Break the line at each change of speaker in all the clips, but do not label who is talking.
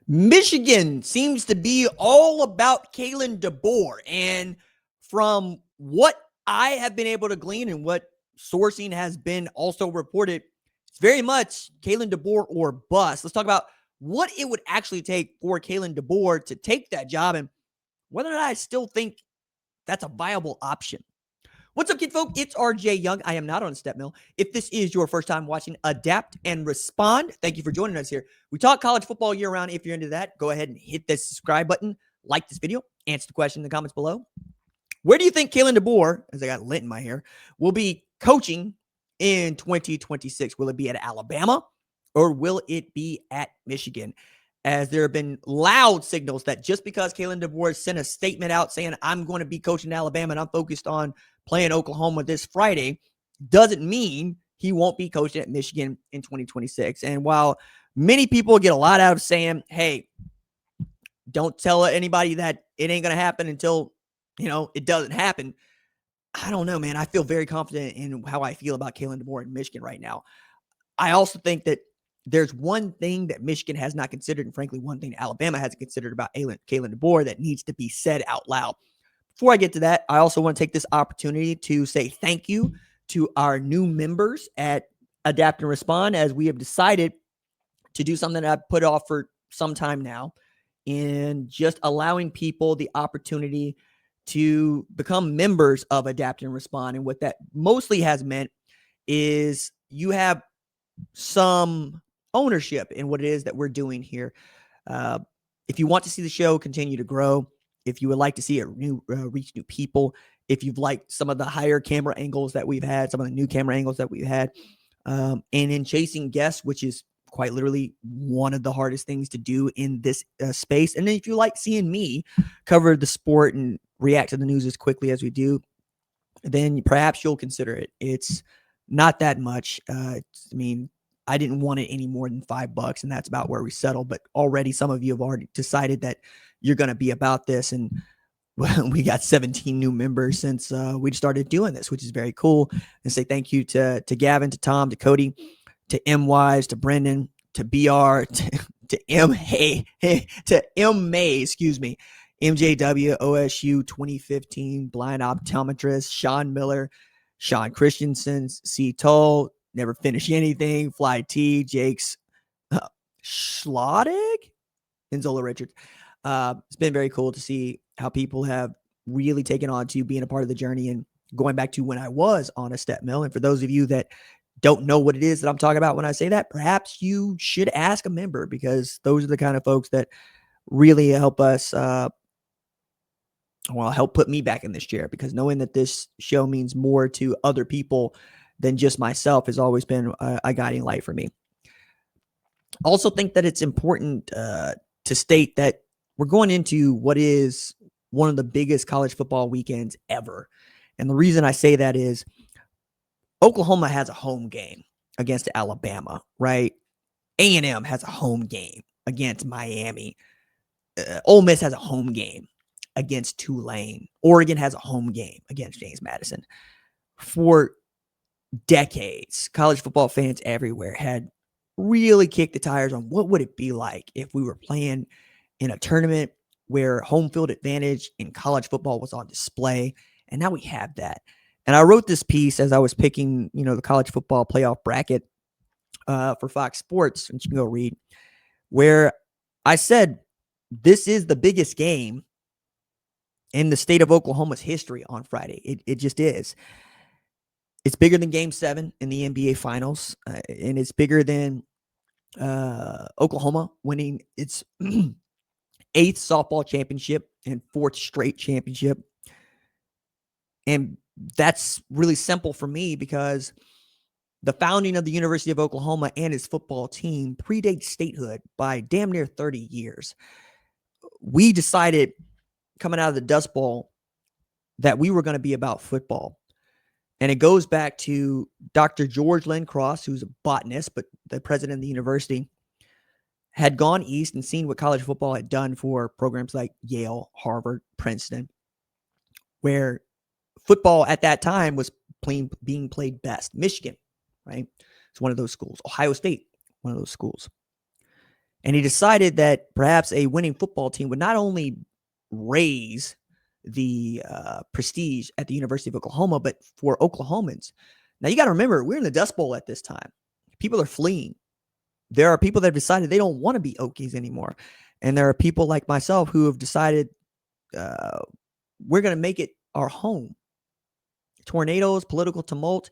Michigan seems to be all about Kalen DeBoer. And from what I have been able to glean and what sourcing has been also reported, it's very much Kalen DeBoer or bust. Let's talk about what it would actually take for Kalen DeBoer to take that job and whether or not I still think that's a viable option. What's up, kid folk? It's RJ Young. I am not on Step Mill. If this is your first time watching Adapt and Respond, thank you for joining us here. We talk college football year round. If you're into that, go ahead and hit the subscribe button, like this video, answer the question in the comments below. Where do you think Kalen DeBoer, as I got lint in my hair, will be coaching in 2026? Will it be at Alabama or will it be at Michigan? As there have been loud signals that just because Kalen DeBoer sent a statement out saying, I'm going to be coaching Alabama and I'm focused on playing Oklahoma this Friday, doesn't mean he won't be coaching at Michigan in 2026. And while many people get a lot out of saying, hey, don't tell anybody that it ain't going to happen until, it doesn't happen. I don't know, man. I feel very confident in how I feel about Kalen DeBoer in Michigan right now. I also think that there's one thing that Michigan has not considered, and frankly, one thing Alabama hasn't considered about Kalen DeBoer that needs to be said out loud. Before I get to that, I also want to take this opportunity to say thank you to our new members at Adapt and Respond, as we have decided to do something that I've put off for some time now, in just allowing people the opportunity to become members of Adapt and Respond. And what that mostly has meant is you have some ownership in what it is that we're doing here. If you want to see the show continue to grow, if you would like to see it reach new people, if you've liked some of the higher camera angles that we've had, some of the new camera angles that we've had, and in chasing guests, which is quite literally one of the hardest things to do in this space. And then if you like seeing me cover the sport and react to the news as quickly as we do, then perhaps you'll consider it. It's not that much. I didn't want it any more than $5, and that's about where we settled. But already some of you have already decided that you're going to be about this. And we got 17 new members since we started doing this, which is very cool. And say thank you to Gavin, to Tom, to Cody, to M Wise, to Brendan, to BR, to M Hay, to M May, MJW, OSU 2015, blind optometrist, Sean Miller, Sean Christensen, C. Toll, never finish anything, Fly T, Jake's Schlottig, and Zola Richards. It's been very cool to see how people have really taken on to being a part of the journey and going back to when I was on a step mill. And for those of you that don't know what it is that I'm talking about when I say that, perhaps you should ask a member, because those are the kind of folks that really help us, help put me back in this chair, because knowing that this show means more to other people than just myself has always been a guiding light for me. Also think that it's important to state that we're going into what is one of the biggest college football weekends ever. And the reason I say that is Oklahoma has a home game against Alabama, right? A&M has a home game against Miami. Ole Miss has a home game against Tulane. Oregon has a home game against James Madison. For decades, college football fans everywhere had really kicked the tires on what would it be like if we were playing in a tournament where home field advantage in college football was on display. And now we have that. And I wrote this piece as I was picking, the college football playoff bracket for Fox Sports, and you can go read, where I said this is the biggest game in the state of Oklahoma's history on Friday. It just is. It's bigger than Game 7 in the NBA Finals, and it's bigger than Oklahoma winning its 8th softball championship and 4th straight championship. And that's really simple for me, because the founding of the University of Oklahoma and its football team predates statehood by damn near 30 years. We decided coming out of the Dust Bowl that we were going to be about football. And it goes back to Dr. George Lynn Cross, who's a botanist, but the president of the university, had gone east and seen what college football had done for programs like Yale, Harvard, Princeton, where football at that time was being played best. Michigan, right? It's one of those schools. Ohio State, one of those schools. And he decided that perhaps a winning football team would not only raise the prestige at the University of Oklahoma, but for Oklahomans. Now, you got to remember, we're in the Dust Bowl at this time. People are fleeing. There are people that have decided they don't want to be Okies anymore. And there are people like myself who have decided we're going to make it our home. Tornadoes, political tumult,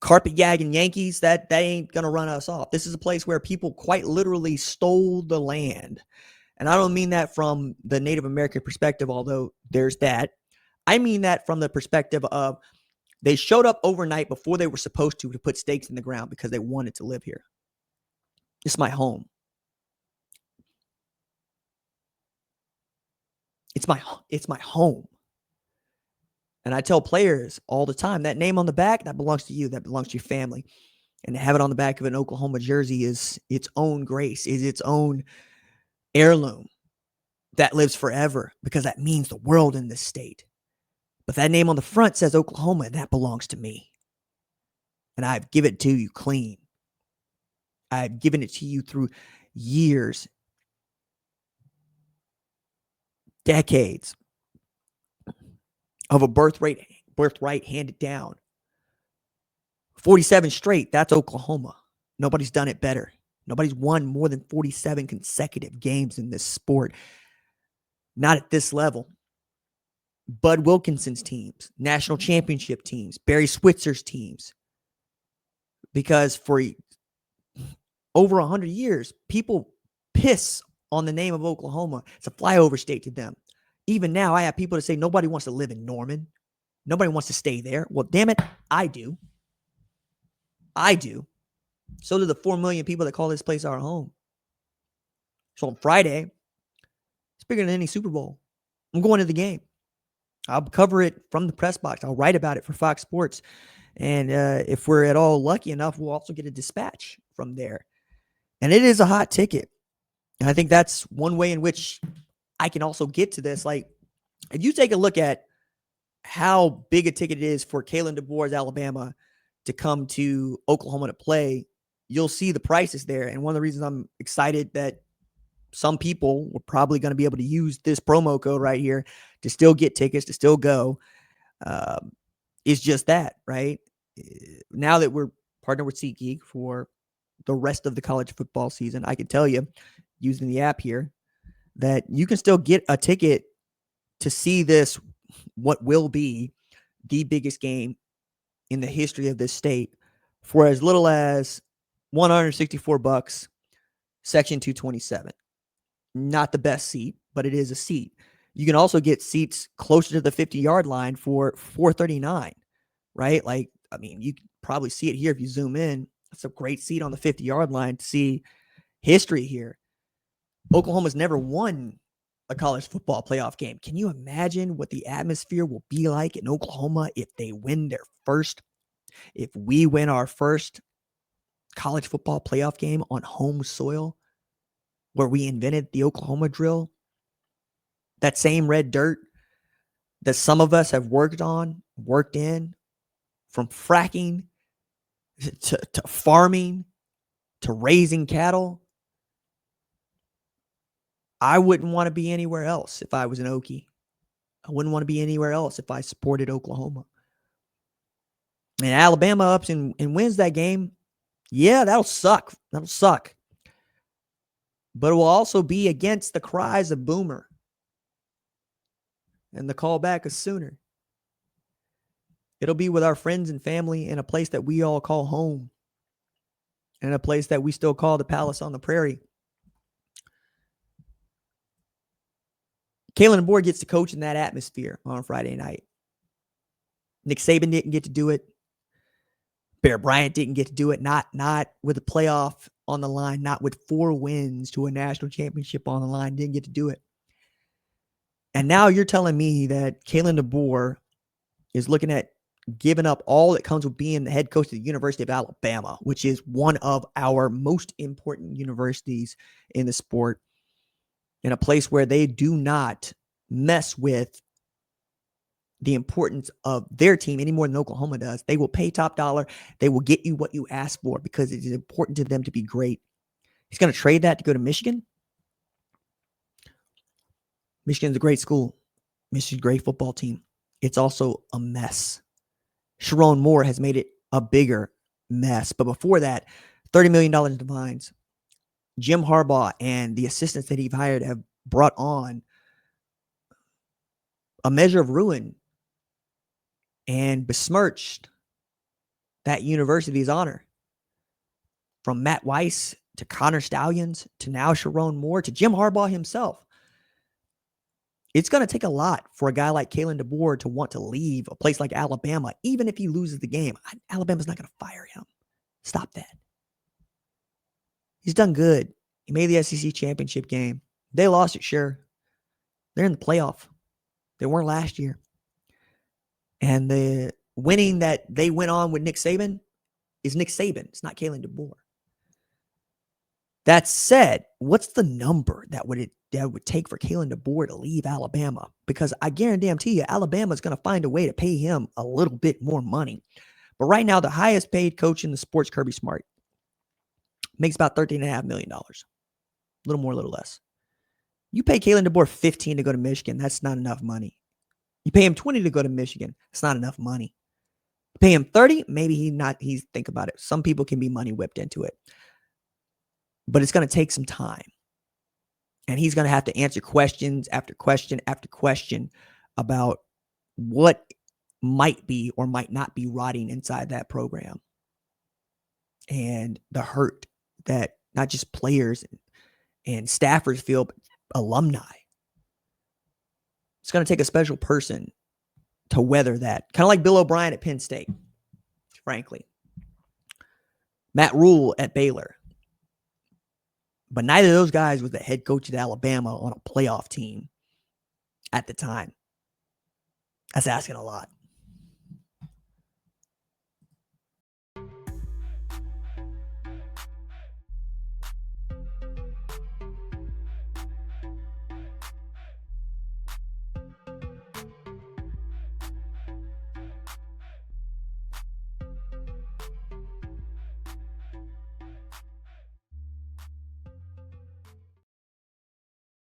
carpet-gagging Yankees, that ain't going to run us off. This is a place where people quite literally stole the land. And I don't mean that from the Native American perspective, although there's that. I mean that from the perspective of they showed up overnight before they were supposed to put stakes in the ground because they wanted to live here. It's my home. It's my home. And I tell players all the time, that name on the back, that belongs to you. That belongs to your family. And to have it on the back of an Oklahoma jersey is its own grace, is its own heirloom that lives forever because that means the world in this state. But that name on the front says Oklahoma, and that belongs to me. And I've given it to you clean. I've given it to you through years, decades of a birthright handed down. 47 straight, that's Oklahoma. Nobody's done it better. Nobody's won more than 47 consecutive games in this sport. Not at this level. Bud Wilkinson's teams, national championship teams, Barry Switzer's teams. Because for over 100 years, people piss on the name of Oklahoma. It's a flyover state to them. Even now, I have people that say nobody wants to live in Norman. Nobody wants to stay there. Well, damn it, I do. I do. So do the 4 million people that call this place our home. So on Friday, it's bigger than any Super Bowl. I'm going to the game. I'll cover it from the press box. I'll write about it for Fox Sports. And if we're at all lucky enough, we'll also get a dispatch from there. And it is a hot ticket. And I think that's one way in which I can also get to this. Like, if you take a look at how big a ticket it is for Kalen DeBoer's Alabama to come to Oklahoma to play, you'll see the prices there. And one of the reasons I'm excited that some people were probably going to be able to use this promo code right here to still get tickets, to still go, is just that, right? Now that we're partnered with SeatGeek for the rest of the college football season, I can tell you, using the app here, that you can still get a ticket to see this, what will be the biggest game in the history of this state, for as little as $164, section 227. Not the best seat, but it is a seat. You can also get seats closer to the 50-yard line for $439, right? Like, I mean, you can probably see it here if you zoom in. That's a great seat on the 50-yard line to see history here. Oklahoma's never won a college football playoff game. Can you imagine what the atmosphere will be like in Oklahoma if they win their first, if we win our first college football playoff game on home soil where we invented the Oklahoma drill? That same red dirt that some of us have worked in, from fracking to farming to raising cattle. I wouldn't want to be anywhere else if I was an Okie. I wouldn't want to be anywhere else if I supported Oklahoma. And Alabama ups and wins that game. Yeah, that'll suck. That'll suck. But it will also be against the cries of Boomer and the callback of Sooner. It'll be with our friends and family in a place that we all call home, and a place that we still call the Palace on the Prairie. Kalen DeBoer gets to coach in that atmosphere on Friday night. Nick Saban didn't get to do it. Bear Bryant didn't get to do it. Not with a playoff on the line, not with 4 wins to a national championship on the line. Didn't get to do it. And now you're telling me that Kalen DeBoer is looking at giving up all that comes with being the head coach of the University of Alabama, which is one of our most important universities in the sport, in a place where they do not mess with the importance of their team any more than Oklahoma does. They will pay top dollar. They will get you what you ask for because it is important to them to be great. He's going to trade that to go to Michigan. Michigan's a great school. Michigan's a great football team. It's also a mess. Sherrone Moore has made it a bigger mess. But before that, $30 million in fines. Jim Harbaugh and the assistants that he's hired have brought on a measure of ruin and besmirched that university's honor. From Matt Weiss to Connor Stallions to now Sherrone Moore to Jim Harbaugh himself. It's going to take a lot for a guy like Kalen DeBoer to want to leave a place like Alabama, even if he loses the game. Alabama's not going to fire him. Stop that. He's done good. He made the SEC championship game. They lost it, sure. They're in the playoff. They weren't last year. And the winning that they went on with Nick Saban is Nick Saban. It's not Kalen DeBoer. That said, what's the number that would take for Kalen DeBoer to leave Alabama? Because I guarantee you, Alabama's going to find a way to pay him a little bit more money. But right now, the highest paid coach in the sports, Kirby Smart, makes about $13.5 million. A little more, a little less. You pay Kalen DeBoer $15 to go to Michigan, that's not enough money. You pay him $20 to go to Michigan, that's not enough money. You pay him $30, maybe he's think about it. Some people can be money whipped into it. But it's going to take some time. And he's going to have to answer questions after question after question about what might be or might not be rotting inside that program. And the hurt that not just players and staffers feel, but alumni. It's going to take a special person to weather that. Kind of like Bill O'Brien at Penn State, frankly. Matt Rule at Baylor. But neither of those guys was the head coach at Alabama on a playoff team at the time. That's asking a lot.